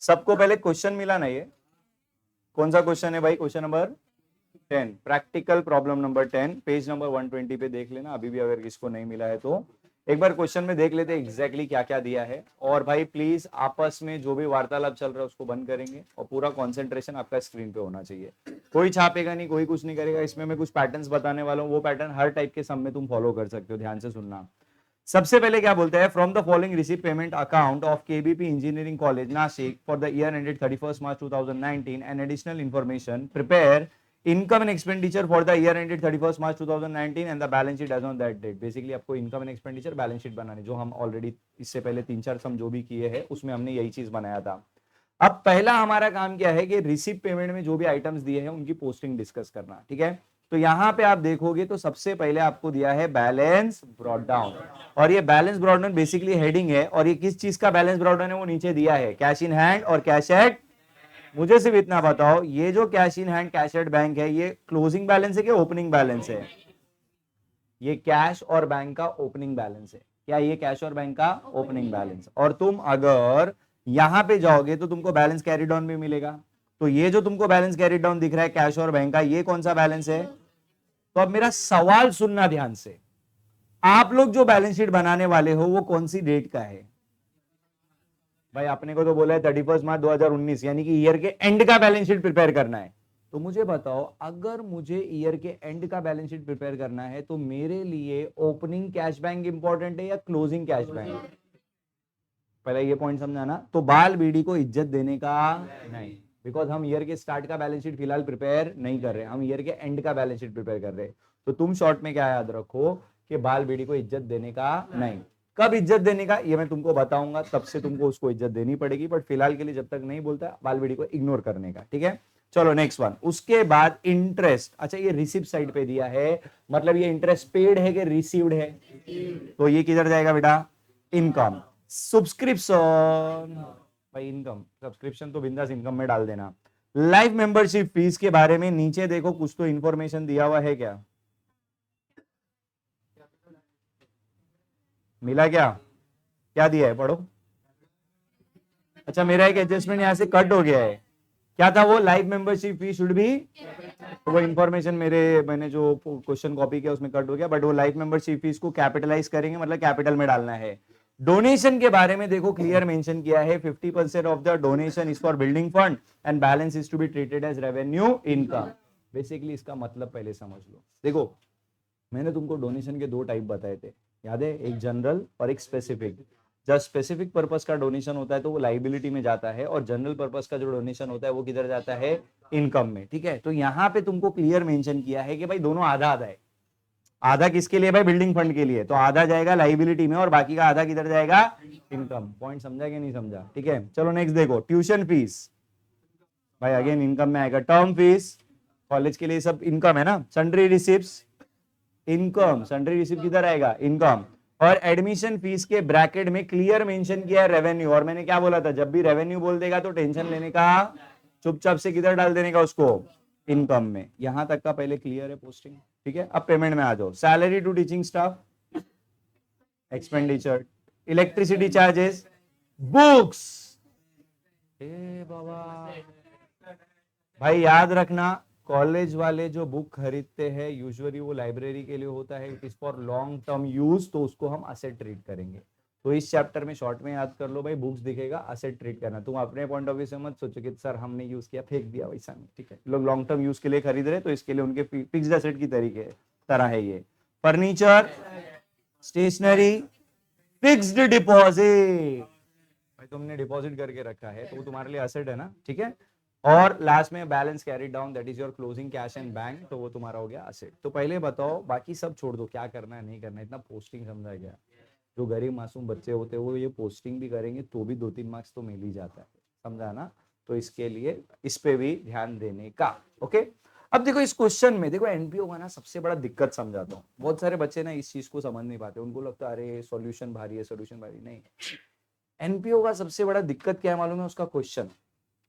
सबको पहले क्वेश्चन मिला ना, ये कौन सा क्वेश्चन है भाई? Question number 10, practical problem number 10, page number 120 पे देख लेना, अभी भी अगर किसको नहीं मिला है तो एक बार क्वेश्चन में देख लेते हैं एग्जैक्टली क्या क्या दिया है। और भाई प्लीज आपस में जो भी वार्तालाप चल रहा है उसको बंद करेंगे और पूरा कंसंट्रेशन आपका स्क्रीन पे होना चाहिए। कोई छापेगा नहीं, कोई कुछ नहीं करेगा। इसमें मैं कुछ पैटर्न्स बताने वाला हूँ, वो पैटर्न हर टाइप के सम में तुम फॉलो कर सकते हो, ध्यान से सुनना। सबसे पहले क्या बोलते हैं? From the following receive payment account of KBP engineering college Nashik for the year ended 31 March 2019 and additional information prepare income and expenditure for the year ended 31 March 2019 and the balance sheet as on that date. Basically आपको income and expenditure balance sheet बनानी, जो हम already इससे पहले 3-4 सम जो भी किए हैं उसमें हमने यही चीज बनाया था। अब पहला हमारा काम क्या है कि रिसीव पेमेंट में जो भी आइटम्स दिए हैं उनकी पोस्टिंग डिस्कस करना, ठीक है। तो यहां पे आप देखोगे तो सबसे पहले आपको दिया है बैलेंस ब्रॉट डाउन, और ये balance brought down basically heading है। और ये किस चीज का बैलेंस ब्रॉट डाउन है वो नीचे दिया है, कैश इन हैंड और कैश एट। मुझे सिर्फ इतना बताओ, ये जो cash in hand cash at bank है, ये क्लोजिंग बैलेंस है कि ओपनिंग बैलेंस है? ये कैश और बैंक का ओपनिंग बैलेंस है। क्या ये कैश और बैंक का ओपनिंग बैलेंस? और तुम अगर यहां पे जाओगे तो तुमको बैलेंस कैरी डाउन भी मिलेगा। तो ये जो तुमको बैलेंस कैरी डाउन दिख रहा है कैश और बैंक का, ये कौन सा बैलेंस है? तो अब मेरा सवाल सुनना ध्यान से, आप लोग जो बैलेंस शीट बनाने वाले हो वो कौन सी डेट का है? भाई आपने को तो बोला है 31 मार्च 2019, यानी कि ईयर के एंड का बैलेंस शीट प्रिपेयर करना है। तो मुझे बताओ, अगर मुझे ईयर के एंड का बैलेंस शीट प्रिपेयर करना है तो मेरे लिए ओपनिंग कैश बैंक इंपॉर्टेंट है या क्लोजिंग कैश बैंक? पहले ये पॉइंट समझाना। तो बाल बीडी को इज्जत देने का नहीं, बिकॉज हम ईयर के स्टार्ट का बैलेंस शीट फिलहाल प्रिपेयर नहीं कर रहे, हम ईयर के एंड का बैलेंस शीट प्रिपेयर कर रहे। तो तुम शॉर्ट में क्या याद रखो कि बाल बीडी को इज्जत देने का नहीं। कब इज्जत देने का ये मैं तुमको बताऊंगा, तब से तुमको उसको इज्जत देनी पड़ेगी, बट फिलहाल के लिए जब तक नहीं बोलता बाल बीडी को इग्नोर करने का, ठीक है। चलो नेक्स्ट वन। उसके बाद इंटरेस्ट, अच्छा ये रिसिप्ट साइड पे दिया है, मतलब ये इंटरेस्ट पेड है कि रिसीव्ड है? तो ये किधर जाएगा बेटा? इनकम। सब्सक्रिप्शन, भाई इनकम सब्सक्रिप्शन तो बिंदास इनकम में डाल देना। लाइफ मेंबरशिप फीस के बारे में नीचे देखो कुछ तो इंफॉर्मेशन दिया हुआ है, क्या मिला? क्या क्या दिया है, पढ़ो। अच्छा मेरा एक एडजस्टमेंट यहां से कट हो गया है, क्या था वो? Life membership fee should B, तो वो इंफॉर्मेशन मैंने जो क्वेश्चन कॉपी किया उसमें कट हो गया, बट वो लाइफ मेंबरशिप फीस को कैपिटलाइज करेंगे, मतलब कैपिटल में डालना है। डोनेशन के बारे में देखो क्लियर मेंशन किया है, 50% of the donation is for building fund and balance is to be treated as revenue income. Basically इसका मतलब पहले समझ लो। देखो मैंने तुमको डोनेशन के दो टाइप बताए थे, याद है? एक जनरल और एक स्पेसिफिक। जब स्पेसिफिक पर्पस का डोनेशन होता है तो वो लाइबिलिटी में जाता है, और जनरल पर्पस का जो डोनेशन होता है वो किधर जाता है? इनकम में, ठीक है। तो यहाँ पे तुमको क्लियर मेंशन किया है कि भाई दोनों आधा आधा है। आधा किसके लिए भाई? बिल्डिंग फंड के लिए, तो आधा जाएगा लाइबिलिटी में और बाकी का आधा किधर जाएगा? इनकम। पॉइंट समझा कि नहीं समझा? ठीक है चलो नेक्स्ट देखो, ट्यूशन फीस भाई अगेन इनकम में आएगा। टर्म फीस कॉलेज के लिए सब इनकम है ना। Sundry receipts income, sundry receipt किधर आएगा? इनकम। और एडमिशन फीस के ब्रैकेट में क्लियर मेंशन किया है रेवेन्यू। और मैंने क्या बोला था, जब भी रेवेन्यू बोल देगा तो टेंशन लेने का, चुपचाप से किधर डाल देने का उसको? इनकम में। यहां तक का पहले क्लियर है पोस्टिंग, ठीक है। अब पेमेंट में आ जाओ। Salary to teaching staff, expenditure, electricity charges, books. ए बाबा भाई याद रखना, कॉलेज वाले जो बुक खरीदते हैं यूजुअली वो लाइब्रेरी के लिए होता है, it is for long term use, तो उसको हम असेट ट्रीट करेंगे। तो इस चैप्टर में शॉर्ट में याद कर लो भाई, बुक्स दिखेगा असेट ट्रीट करना। तुम अपने पॉइंट ऑफ व्यू से मत सोचो कि सर हमने यूज किया फेंक दिया, वैसा नहीं, ठीक है। लोग लॉन्ग टर्म यूज के लिए खरीद रहे तो इसके लिए उनके फिक्स्ड असेट की तरीके तरह है ये। फर्नीचर, स्टेशनरी, फिक्स्ड डिपॉजिट, भाई तुमने डिपॉजिट करके रखा है तो वो तुम्हारे लिए असेट है ना, ठीक है। और लास्ट में balance carry down, that is your closing cash and bank, तो वो तुम्हारा हो गया असेट। तो पहले बताओ, बाकी सब छोड़ दो, क्या करना है नहीं करना है, इतना पोस्टिंग समझा गया। जो गरीब मासूम बच्चे होते हैं वो ये पोस्टिंग भी करेंगे तो भी 2-3 मार्क्स तो मिल ही जाता है, समझा ना। तो इसके लिए इस पे भी ध्यान देने का, ओके। अब देखो इस क्वेश्चन में देखो एनपीओ का ना सबसे बड़ा दिक्कत समझाता हूँ। बहुत सारे बच्चे ना इस चीज को समझ नहीं पाते, उनको लगता है अरे सॉल्यूशन भारी है, सॉल्यूशन भारी नहीं। एनपीओ का सबसे बड़ा दिक्कत क्या है मालूम है? उसका क्वेश्चन।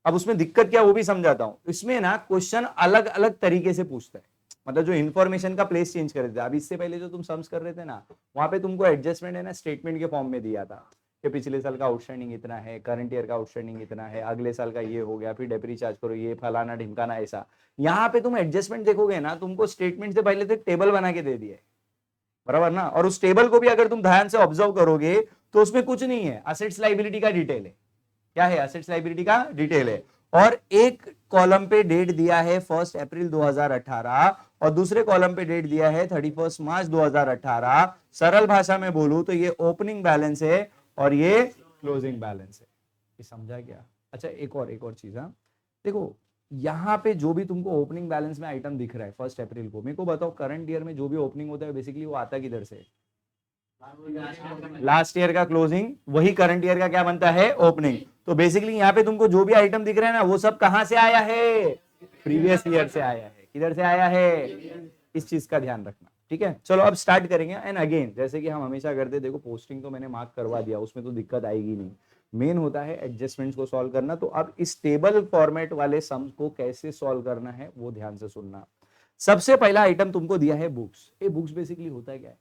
अब उसमें दिक्कत क्या वो भी समझाता हूं। इसमें ना क्वेश्चन अलग अलग तरीके से पूछता है, मतलब जो इन्फॉर्मेशन का प्लेस चेंज कर देता है। अब इससे पहले जो तुम सम्स कर रहे थे ना, वहां पे तुमको एडजस्टमेंट है ना स्टेटमेंट के फॉर्म में दिया था कि पिछले साल का आउटस्टैंडिंग इतना है, करंट ईयर का आउटस्टैंडिंग इतना है, अगले साल का ये हो गया, फिर डेप्री चार्ज करो, ये फलाना ढिमकाना ऐसा। यहाँ पे तुम एडजस्टमेंट देखोगे ना, तुमको स्टेटमेंट से पहले तो टेबल बना के दे दिए, बराबर ना। और उस टेबल को भी अगर तुम ध्यान से ऑब्जर्व करोगे तो उसमें कुछ नहीं है, असेट्स लायबिलिटी का डिटेल है। क्या है? असेट्स लायबिलिटी का डिटेल है। और एक कॉलम पे डेट दिया है 1 अप्रैल 2018 और दूसरे कॉलम पे डेट दिया है 31 मार्च 2018। सरल भाषा में बोलूं तो ये ओपनिंग बैलेंस है और ये क्लोजिंग बैलेंस है। ये समझा क्या? अच्छा, एक और चीज, हाँ देखो, यहाँ पे जो भी तुमको ओपनिंग बैलेंस में आइटम दिख रहा है 1 अप्रैल को, मेरे को बताओ करंट ईयर में जो भी ओपनिंग होता है बेसिकली वो आता किधर से? लास्ट ईयर का क्लोजिंग वही करंट ईयर का क्या बनता है? ओपनिंग। तो बेसिकली यहाँ पे तुमको जो भी आइटम दिख रहा है ना, वो सब कहां से आया है? प्रीवियस ईयर से आया है। किधर से आया है? इस चीज का ध्यान रखना, ठीक है। चलो अब स्टार्ट करेंगे। एंड अगेन जैसे कि हम हमेशा करते, देखो पोस्टिंग तो मैंने मार्क करवा दिया, उसमें तो दिक्कत आएगी नहीं। मेन होता है एडजस्टमेंट्स को सॉल्व करना। तो अब इस टेबल फॉर्मेट वाले सम्स को कैसे सॉल्व करना है वो ध्यान से सुनना। सबसे पहला आइटम तुमको दिया है बुक्स। ये बुक्स बेसिकली होता है क्या है?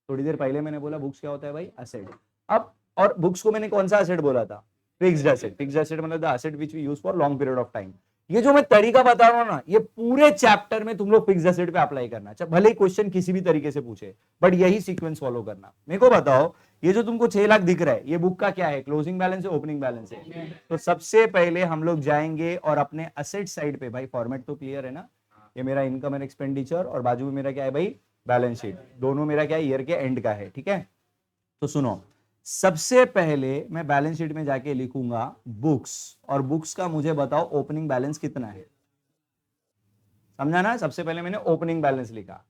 थोड़ी देर पहले मैंने बोला बुक्स क्या होता है भाई? असेट। अब और बुक्स को मैंने कौन सा असेट बोला था? Fixed asset. फिक्स्ड असेट मतलब the asset which we use for long period of time. ये जो मैं तरीका बता रहा हूं ना, ये पूरे चैप्टर में तुम लोग फिक्स्ड असेट पे अप्लाई करना। भले ही क्वेश्चन किसी भी तरीके से पूछे, बट यही सीक्वेंस फॉलो करना। मेरे को बताओ, ये जो तुमको 6 लाख दिख रहा है, ये बुक का क्या है? क्लोजिंग बैलेंस है, ओपनिंग बैलेंस है? तो सबसे पहले हम लोग जाएंगे और अपने असेट साइड पे, भाई फॉर्मेट तो क्लियर है ना, ये मेरा इनकम एंड एक्सपेंडिचर और बाजू में मेरा क्या है भाई? Balance sheet. दोनों मेरा क्या ईयर के एंड का है, ठीक है। तो सुनो, सबसे पहले मैं बैलेंस शीट में जाके लिखूंगा बुक्स, और बुक्स का मुझे बताओ ओपनिंग बैलेंस कितना है। समझा ना? सबसे पहले मैंने ओपनिंग बैलेंस लिखा,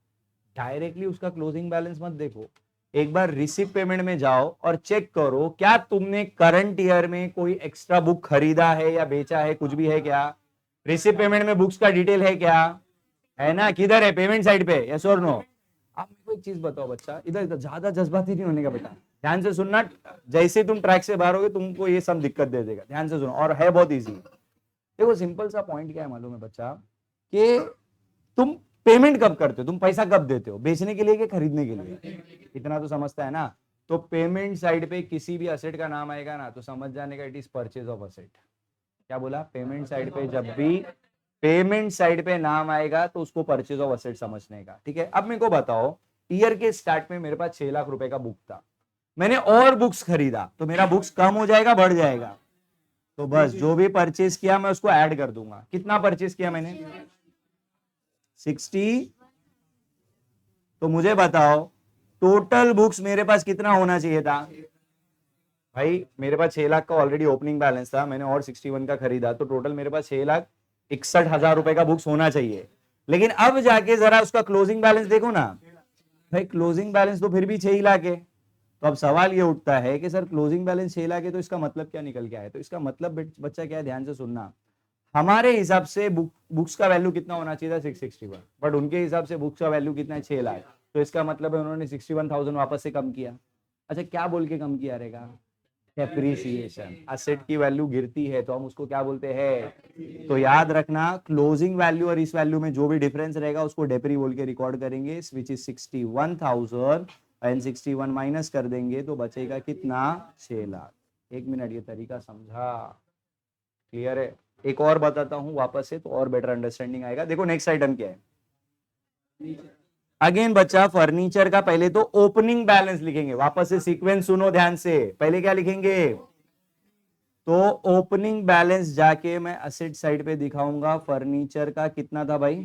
डायरेक्टली उसका क्लोजिंग बैलेंस मत देखो। एक बार रिसीव पेमेंट में जाओ और चेक करो क्या तुमने करंट ईयर में कोई एक्स्ट्रा बुक खरीदा है या बेचा है, कुछ भी है क्या? रिसीव पेमेंट में बुक्स का डिटेल है क्या? है ना? किधर है? पेमेंट साइड पे, यस और नो? आप मेरे को एक चीज बताओ बच्चा, इधर ज्यादा जज्बाती नहीं होने का बेटा, ध्यान से सुनना। जैसे तुम ट्रैक से बाहर होगे तुमको ये सब दिक्कत दे देगा, ध्यान से सुनो। और है बहुत इजी। देखो सिंपल सा पॉइंट क्या है मालूम है बच्चा, कि तुम पेमेंट कब करते हो? तुम पैसा कब देते हो? बेचने के लिए कि खरीदने के लिए? इतना तो समझता है ना। तो पेमेंट साइड पे किसी भी असेट का नाम आएगा ना, तो समझ जाने का it is purchase of asset. क्या बोला? पेमेंट साइड पे जब भी पेमेंट साइड पे नाम आएगा तो उसको परचेज ऑफ असेट समझने का, ठीक है। अब मेरे को बताओ, ईयर के स्टार्ट में मेरे पास 6 लाख रुपए का बुक था, मैंने और बुक्स खरीदा, तो मेरा बुक्स कम हो जाएगा बढ़ जाएगा? तो बस जो भी परचेज किया मैं उसको ऐड कर दूंगा। कितना परचेज किया मैंने? 60। तो मुझे बताओ टोटल बुक्स मेरे पास कितना होना चाहिए था? भाई मेरे पास 6 लाख का ऑलरेडी ओपनिंग बैलेंस था, मैंने और 61 का खरीदा, तो टोटल मेरे पास 6,61,000 रुपए का बुक्स होना चाहिए। लेकिन अब जाके जरा उसका क्लोजिंग बैलेंस देखो ना, भाई क्लोजिंग बैलेंस तो फिर भी 6 लाख है। तो अब सवाल ये उठता है कि सर क्लोजिंग बैलेंस 6 लाख है, तो इसका मतलब क्या निकल के आया? तो इसका मतलब बच्चा क्या है, ध्यान से सुनना। हमारे हिसाब से बुक्स का वैल्यू कितना होना चाहिए था? 661, बट उनके हिसाब से बुक्स का वैल्यू कितना है? 6 लाख। तो इसका मतलब है उन्होंने 61,000 वापस से कम किया। अच्छा, क्या बोल के कम किया रहेगा? डेप्रीसिएशन। असेट की वैल्यू गिरती है तो हम उसको क्या बोलते हैं? तो याद रखना, क्लोजिंग वैल्यू और इस वैल्यू में जो भी डिफरेंस रहेगा उसको डेप्री बोल के रिकॉर्ड करेंगे, विच इज 61,000 एंड 61 माइनस कर देंगे तो बचेगा कितना? 6 लाख। 1 मिनट, ये तरीका समझा? क्लियर है? एक और बताता हूं वापस से, तो और बेटर अंडरस्टैंडिंग आएगा। देखो नेक्स्ट आइटम क्या है। अगेन बच्चा, फर्नीचर का पहले तो ओपनिंग बैलेंस लिखेंगे। वापस से सीक्वेंस सुनो ध्यान से, पहले क्या लिखेंगे? तो ओपनिंग बैलेंस जाके मैं असेट साइड पे दिखाऊंगा। फर्नीचर का कितना था भाई?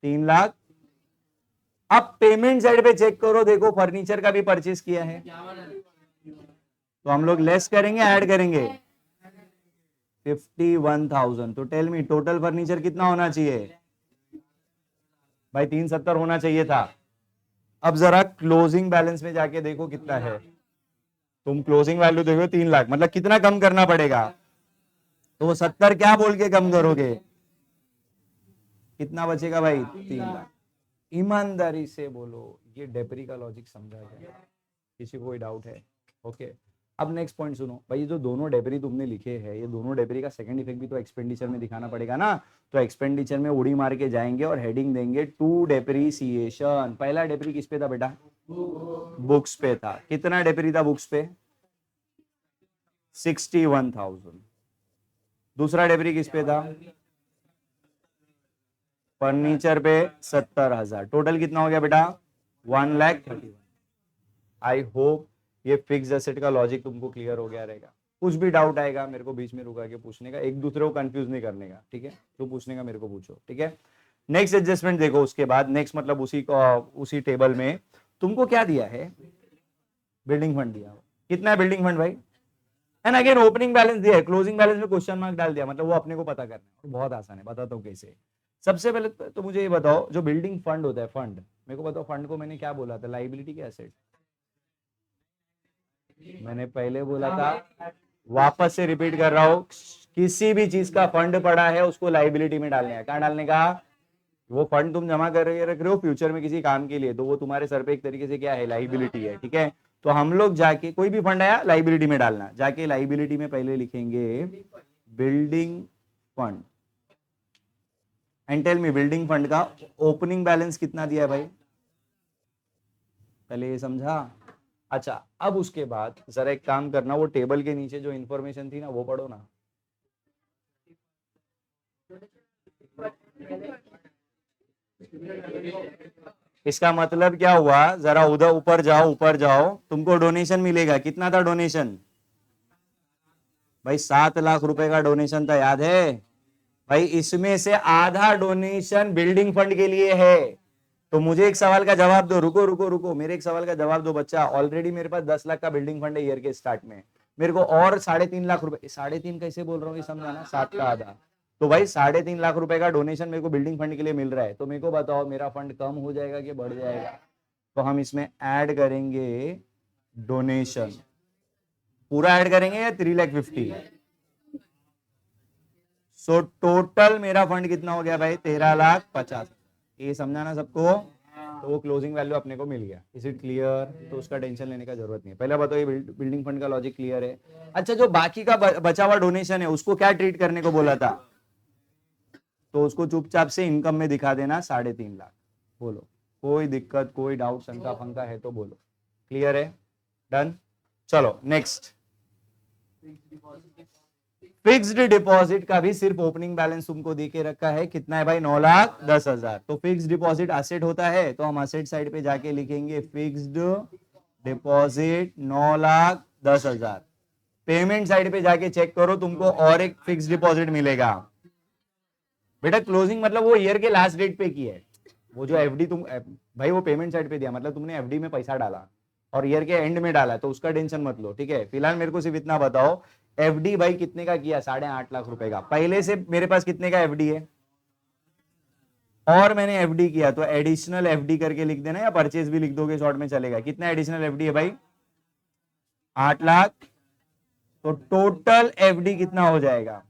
3 लाख। अब पेमेंट साइड पे चेक करो, देखो फर्नीचर का भी परचेस किया है, तो हम लोग लेस करेंगे ऐड करेंगे? 51,000। तो टेल मी टोटल फर्नीचर कितना होना चाहिए? भाई 370 होना चाहिए था। अब जरा क्लोजिंग बैलेंस में जाके देखो कितना है। तुम क्लोजिंग वैल्यू देखो 3 लाख, मतलब कितना कम करना पड़ेगा? तो वो 70 क्या बोल के कम करोगे? कितना बचेगा भाई? 3 लाख। ईमानदारी से बोलो, ये डेपरी का लॉजिक समझा क्या? किसी को कोई डाउट है? ओके। अब नेक्स्ट पॉइंट सुनो भाई, ये जो दोनों डेपरी तुमने लिखे हैं, ये दोनों डेपरी का सेकंड इफेक्ट भी तो एक्सपेंडिचर में दिखाना पड़ेगा ना। तो एक्सपेंडिचर में उड़ी मार के जाएंगे और हेडिंग देंगे टू डेप्रीसिएशन। पहला डेपरी किस पे था बेटा? बुक्स पे था। कितना डेप्री था बुक्स पे? 61,000। दूसरा डेप्री किस पे था? फर्नीचर पे 70,000। टोटल कितना हो गया बेटा? 1,31,000। आई होप ये फिक्स एसेट का लॉजिक तुमको क्लियर हो गया रहेगा। कुछ भी डाउट आएगा मेरे को बीच में रुका के पूछने का, एक दूसरे को कंफ्यूज नहीं करने का, ठीक है? जो पूछने का मेरे को पूछो, ठीक है? नेक्स्ट एडजस्टमेंट देखो, उसके बाद नेक्स्ट मतलब उसी टेबल में तुमको क्या दिया है? बिल्डिंग फंड दिया। कितना है बिल्डिंग फंड भाई? एंड अगेन ओपनिंग बैलेंस दिया है, क्लोजिंग बैलेंस में क्वेश्चन मार्क डाल दिया, मतलब वो अपने को पता करना है। बहुत आसान है, बताता हूँ कैसे। सबसे पहले तो मुझे ये बताओ, जो बिल्डिंग फंड होता है, फंड मेरे को बताओ, फंड को मैंने क्या बोला था? लाइबिलिटी के एसेट? मैंने पहले बोला था, वापस से रिपीट कर रहा हूं, किसी भी चीज का फंड पड़ा है उसको लाइबिलिटी में डालने का। कहां डालने का? वो फंड तुम जमा कर रख रहे हो फ्यूचर में किसी काम के लिए, तो वो तुम्हारे सर पे एक तरीके से क्या है? लाइबिलिटी है, ठीक है? तो हम लोग जाके कोई भी फंड आया लाइबिलिटी में डालना, जाके लाइबिलिटी में पहले लिखेंगे building fund. And tell me, building fund का ओपनिंग बैलेंस कितना दिया है भाई? पहले ये समझा? अच्छा, अब उसके बाद जरा एक काम करना, वो टेबल के नीचे जो इंफॉर्मेशन थी ना वो पढ़ो ना। इसका मतलब क्या हुआ? जरा उधर ऊपर जाओ, ऊपर जाओ, तुमको डोनेशन मिलेगा। कितना था डोनेशन भाई? 7 लाख रुपए का डोनेशन था, याद है भाई? इसमें से आधा डोनेशन बिल्डिंग फंड के लिए है। तो मुझे एक सवाल का जवाब दो, रुको रुको रुको, मेरे एक सवाल का जवाब दो बच्चा। ऑलरेडी मेरे पास 10 लाख का बिल्डिंग फंड है ईयर के स्टार्ट में, मेरे को और 3.5 लाख रुपए, 3.5 कैसे बोल रहा हूँ ये समझाना, 7 का आधा, तो भाई 3.5 लाख रुपए का डोनेशन मेरे को बिल्डिंग फंड के लिए मिल रहा है। तो मेरे को बताओ मेरा फंड कम हो जाएगा कि बढ़ जाएगा? तो हम इसमें ऐड करेंगे डोनेशन, पूरा ऐड करेंगे या 3,50,000? सो टोटल मेरा फंड कितना हो गया भाई? 13,50,000। ये समझाना सबको। तो वो क्लोजिंग वैल्यू अपने को मिल गया। Is it clear? तो उसका टेंशन लेने का जरूरत नहीं है। पहले बताओ ये बिल्डिंग फंड का लॉजिक क्लियर है? अच्छा, जो बाकी का बचा हुआ डोनेशन है उसको क्या ट्रीट करने को बोला था? तो उसको चुपचाप से इनकम में दिखा देना, 3.5 लाख। बोलो, कोई दिक्कत, कोई डाउट, शंका फंका है तो बोलो। क्लियर है? डन। चलो नेक्स्ट। फिक्स्ड डिपॉजिट का भी सिर्फ ओपनिंग बैलेंस तुमको दे के रखा है। कितना है भाई? 9,10,000। तो फिक्स्ड डिपॉजिट असेट होता है, तो हम असेट साइड पे जाके लिखेंगे फिक्स्ड डिपॉजिट 9,10,000। पेमेंट साइड पे जाके चेक करो, तुमको और एक फिक्स्ड डिपॉजिट मिलेगा। बेटा क्लोजिंग मतलब वो ईयर के लास्ट डेट पे की है, वो जो एफडी तुम भाई वो पेमेंट साइड पे दिया, मतलब तुमने एफडी में पैसा डाला और ईयर के एंड में डाला, तो उसका टेंशन मत लो, ठीक है? फिलहाल मेरे को सिर्फ इतना बताओ, एफडी भाई कितने का किया? 8.5 लाख रुपए का। पहले से मेरे पास कितने का एफडी है और मैंने एफडी किया, तो एडिशनल एफडी करके लिख देना, या परचेज भी लिख दोगे शॉर्ट में चलेगा। कितना एडिशनल एफडी है भाई? 8 लाख। तो टोटल एफडी कितना हो जाएगा?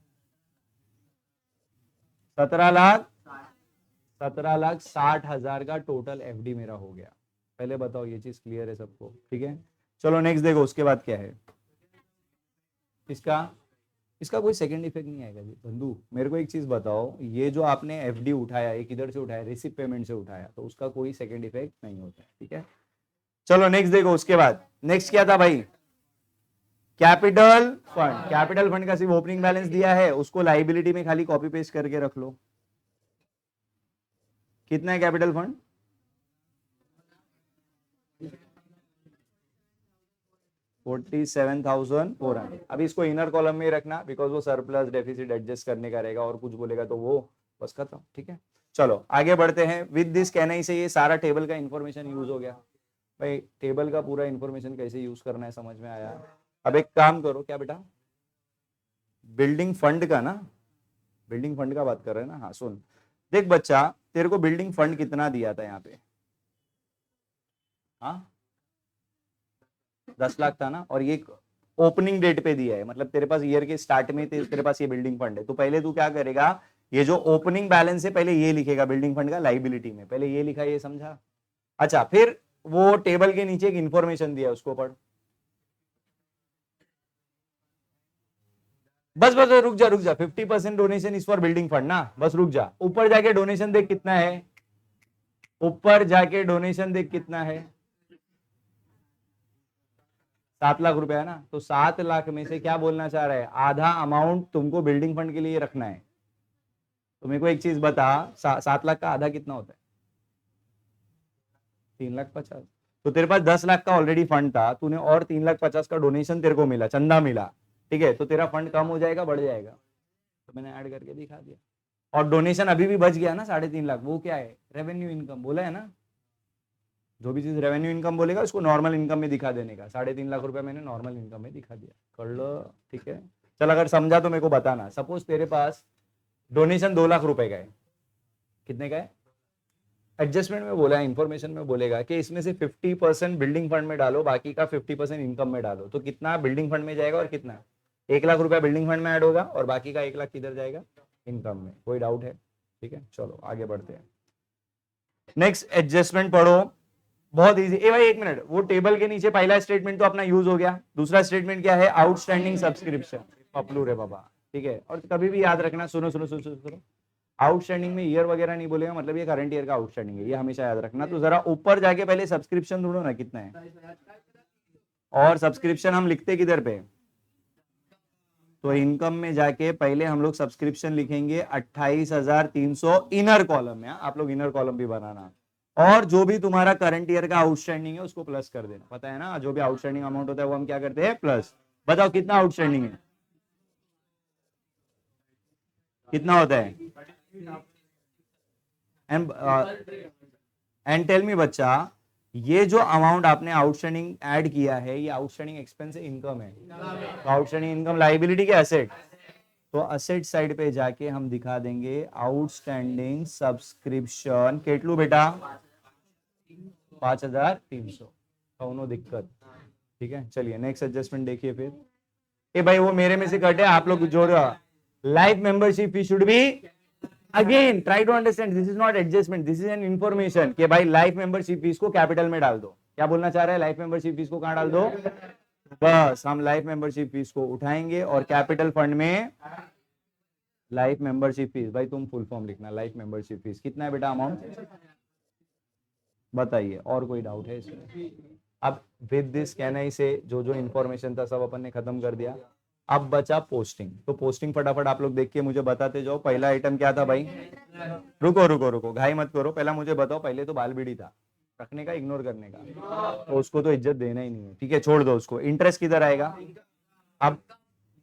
17,60,000 का टोटल एफडी मेरा हो गया। पहले बताओ ये चीज क्लियर है सबको? ठीक है, चलो नेक्स्ट देखो उसके बाद क्या है। इसका कोई सेकंड इफेक्ट नहीं आएगा जी बंधु। मेरे को एक चीज बताओ, ये जो आपने एफडी उठाया, एक इधर से उठाया, रिसिप्ट पेमेंट से उठाया, तो उसका कोई सेकंड इफेक्ट नहीं होता है, ठीक है? चलो नेक्स्ट देखो उसके बाद। नेक्स्ट क्या था भाई? Capital fund. कैपिटल फंड का सिर्फ ओपनिंग बैलेंस दिया है, उसको लाइबिलिटी में खाली कॉपी पेस्ट करके रख लो। कितना है कैपिटल फंड? 47,400। अभी इसको इनर कॉलम में रखना, बिकॉज वो सरप्लस डेफिसिट एडजस्ट करने का रहेगा, और कुछ बोलेगा तो वो बस खत्म, ठीक है? चलो आगे बढ़ते हैं। विद दिस कहना ही से ये सारा टेबल का इंफॉर्मेशन यूज हो गया भाई। टेबल का पूरा इंफॉर्मेशन कैसे यूज करना है समझ में आया। अब एक काम करो, क्या बेटा? बिल्डिंग फंड का ना, बिल्डिंग फंड का बात कर रहे हैं ना? हाँ सुन, देख बच्चा, तेरे को बिल्डिंग फंड कितना दिया था यहाँ पे? हाँ 10 लाख था ना, और ये ओपनिंग डेट पे दिया है, मतलब तेरे पास ईयर के स्टार्ट में तेरे पास ये बिल्डिंग फंड है। तो पहले तू क्या करेगा, ये जो ओपनिंग बैलेंस है पहले ये लिखेगा बिल्डिंग फंड का लाइबिलिटी में, पहले ये लिखा, ये समझा? अच्छा, फिर वो टेबल के नीचे एक इंफॉर्मेशन दिया, उसको पढ़। बस बस रुक जा रुक जा, 50% donation is for building fund ना, बस रुक जा। ऊपर जाके डोनेशन देख कितना है, ऊपर जाके डोनेशन देख कितना है। 7 लाख रुपया है ना, तो 7 लाख में से क्या बोलना चाह रहा है, आधा अमाउंट तुमको बिल्डिंग फंड के लिए रखना है। तो मेरे को एक चीज बता, 7 लाख का आधा कितना होता है? 3,50,000। तो तेरे पास 10 लाख का ऑलरेडी फंड था, तूने और 3,50,000 का डोनेशन तेरे को मिला, चंदा मिला, ठीक है, तो तेरा फंड कम हो जाएगा बढ़ जाएगा? तो मैंने ऐड करके दिखा दिया। और डोनेशन अभी भी बच गया ना 3.5 लाख, वो क्या है, रेवेन्यू इनकम बोला है ना। जो भी चीज रेवेन्यू इनकम बोलेगा उसको नॉर्मल इनकम में दिखा देने का। 3.5 लाख रुपया मैंने नॉर्मल इनकम में दिखा दिया, कर लो, ठीक है। चल अगर समझा तो मेरे को बताना। सपोज तेरे पास डोनेशन 2 लाख रुपए का है, कितने का है, एडजस्टमेंट में बोला है, इंफॉर्मेशन में बोलेगा कि इसमें से 50% बिल्डिंग फंड में डालो, बाकी का 50% इनकम में डालो। तो कितना बिल्डिंग फंड में जाएगा और कितना, 1 लाख रुपया बिल्डिंग फंड में ऐड होगा और बाकी का 1 लाख किधर जाएगा, इनकम में। कोई डाउट है? ठीक है, चलो आगे बढ़ते हैं। नेक्स्ट एडजस्टमेंट पढ़ो, बहुत इजी। ए भाई एक मिनट, वो टेबल के नीचे पहला स्टेटमेंट तो अपना यूज हो गया, दूसरा स्टेटमेंट क्या है, आउटस्टैंडिंग सब्सक्रिप्शन, पपलू रे बाबा, ठीक है। और कभी भी याद रखना, सुनो सुनो सुनो सुनो, आउटस्टैंडिंग में ईयर वगैरह नहीं बोलेगा, मतलब ये करंट ईयर का आउटस्टैंडिंग है, ये हमेशा याद रखना। तो जरा ऊपर जाके पहले सब्सक्रिप्शन ढूंढो ना कितना है, और सब्सक्रिप्शन हम लिखते किधर पे, तो इनकम में जाके पहले हम लोग सब्सक्रिप्शन लिखेंगे 28,300 इनर कॉलम में। आप लोग इनर कॉलम भी बनाना, और जो भी तुम्हारा करंट ईयर का आउटस्टैंडिंग है उसको प्लस कर देना। पता है ना, जो भी आउटस्टैंडिंग अमाउंट होता है वो हम क्या करते हैं, प्लस। बताओ कितना आउटस्टैंडिंग है, कितना होता है, एंड टेल मी बच्चा, ये जो अमाउंट आपने आउटस्टैंडिंग ऐड किया है, ये आउटस्टैंडिंग एक्सपेंस है, इनकम है? तो आउटस्टैंडिंग इनकम लाइबिलिटी के एसेट, तो असेट साइड पे जाके हम दिखा देंगे आउटस्टैंडिंग सब्सक्रिप्शन केटलू बेटा 5,300, दोनों दिक्कत, ठीक है। चलिए नेक्स्ट एडजस्टमेंट देखिए फिर। ए भाई वो मेरे में से कटे, आप लोग जोड़, life membership fee should be, again try to understand, this is not adjustment, this is an information कि भाई लाइफ मेंबरशिप फीस को कैपिटल में डाल दो। क्या बोलना चाह रहा है, लाइफ मेंबरशिप फीस को कहां डाल दो, बस हम लाइफ मेंबरशिप फीस को उठाएंगे और कैपिटल फंड में लाइफ मेंबरशिप फीस, भाई तुम फुल फॉर्म लिखना, लाइफ मेंबरशिप फीस कितना है बेटा अमाउंट, बताइए। और कोई डाउट है इसमें? अब विद दिस कैन आई से जो जो इन्फॉर्मेशन था सब अपन ने खत्म कर दिया। अब बचा पोस्टिंग, तो पोस्टिंग फटाफट आप लोग देख के मुझे बताते जाओ। पहला आइटम क्या था भाई, रुको रुको रुको, घाई मत करो, पहला मुझे बताओ, पहले तो बाल बीड़ी था, रखने का इग्नोर करने का, तो उसको तो इज्जत देना ही नहीं है, ठीक है, छोड़ दो उसको। इंटरेस्ट किधर आएगा, अब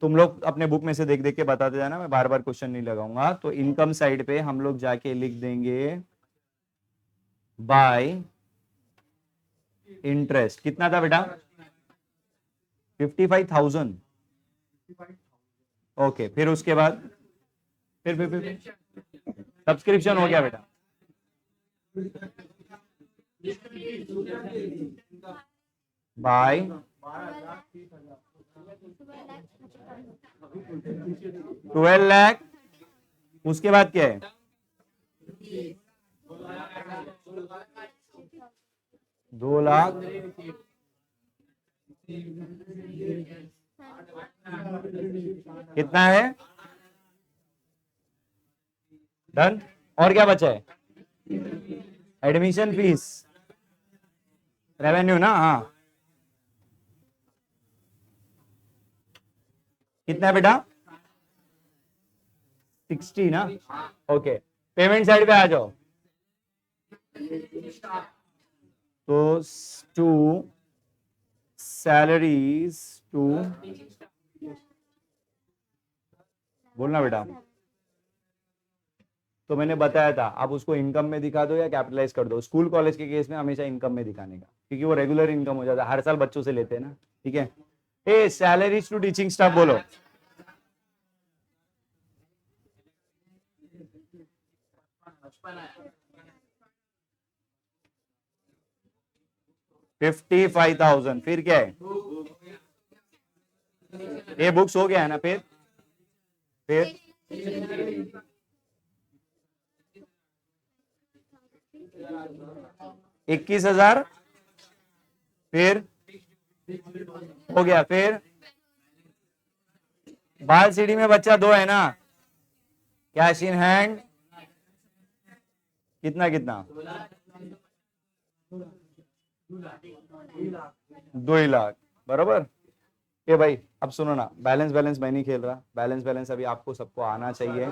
तुम लोग अपने बुक में से देख देख के बताते जाना, मैं बार बार क्वेश्चन नहीं लगाऊंगा। तो इनकम साइड पे हम लोग जाके लिख देंगे बाय इंटरेस्ट, कितना था बेटा, 55,000, ओके। फिर उसके बाद फिर सब्सक्रिप्शन हो गया बेटा, बाय 12 लाख। उसके बाद क्या है, 2 लाख, कितना है, डन। और क्या बचा है, एडमिशन फीस, रेवेन्यू ना, हाँ कितना है बेटा, 60 ना, ओके। पेमेंट साइड पे आ जाओ, तो टू सैलरीज टू, बोलना बेटा, तो मैंने बताया था आप उसको इनकम में दिखा दो या कैपिटलाइज कर दो। स्कूल कॉलेज के केस में हमेशा इनकम में दिखाने का, क्योंकि वो रेगुलर इनकम हो जाता है, हर साल बच्चों से लेते हैं ना, ठीक है। ए सैलरीज टू टीचिंग स्टाफ बोलो, $55,000। फिर क्या है, ये बुक्स हो गया है ना, फिर 21,000, फिर हो गया, फिर बाल सीढ़ी में बच्चा 2 है ना, कैश इन हैंड कितना कितना, 2 लाख, बराबर। ये भाई अब सुनो ना, बैलेंस बैलेंस मैं नहीं खेल रहा, बैलेंस बैलेंस अभी आपको सबको आना चाहिए।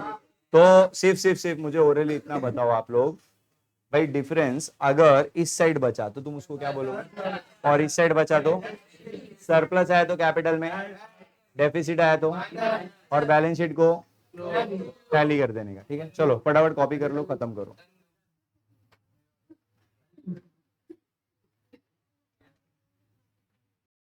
तो सिर्फ मुझे ओरली इतना बताओ आप लोग, भाई डिफरेंस अगर इस साइड बचा तो तुम उसको क्या बोलोगे, और इस साइड बचा तो सरप्लस आया तो कैपिटल में, डेफिसिट आया तो, और बैलेंस शीट को टैली कर देने का। ठीक है, चलो फटाफट कॉपी कर लो, खत्म करो।